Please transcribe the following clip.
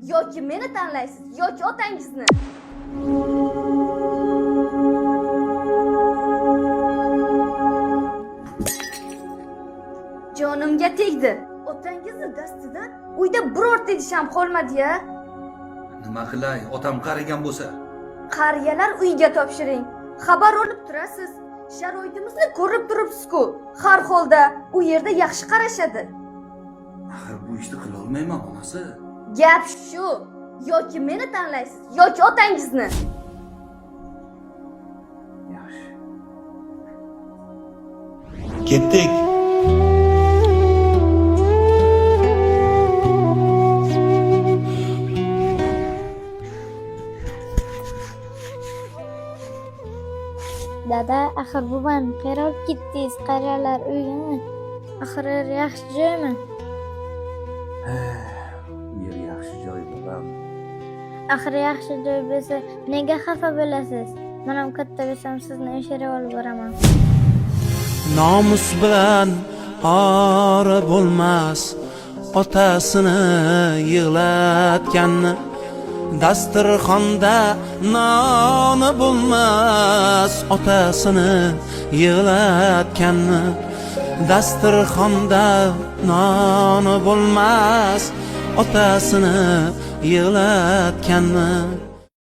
yoki meni tanlaysiz, yoki otangizni. Jonimga tegdi. Otangizni dastidan uyda birorta idish ham qolmadi-ya. Nima qilay? Otam qarigan bo'lsa. Qariyalar uyga topshiring. Xabar olib turasiz. Sharoitimizni ko'rib turibsiz-ku. Har holda u yerda yaxshi qarashadi. Axir bu ishni qila olmayman, onasi. Gap shu. Yoki meni tanlaysiz, yoki otangizni. Yaxshi. Ketdik. Dada, axir buvan qayerga olib ketdingiz? Qariyalar uyimi? Axir yaxshi joymi? Bu yer yaxshi joy, bolam. Axir yaxshi joy bo'lsa, nega xafa bo'lasiz? Men ham katta bo'lsam sizni ishga olib boraman. Nomus bilan ora bo'lmas, otasini yig'latganni. Dasturxonda noni bo'lmas, otasini yig'latganni. Dasturxonda noni bo'lmas, otasini yig'latganni.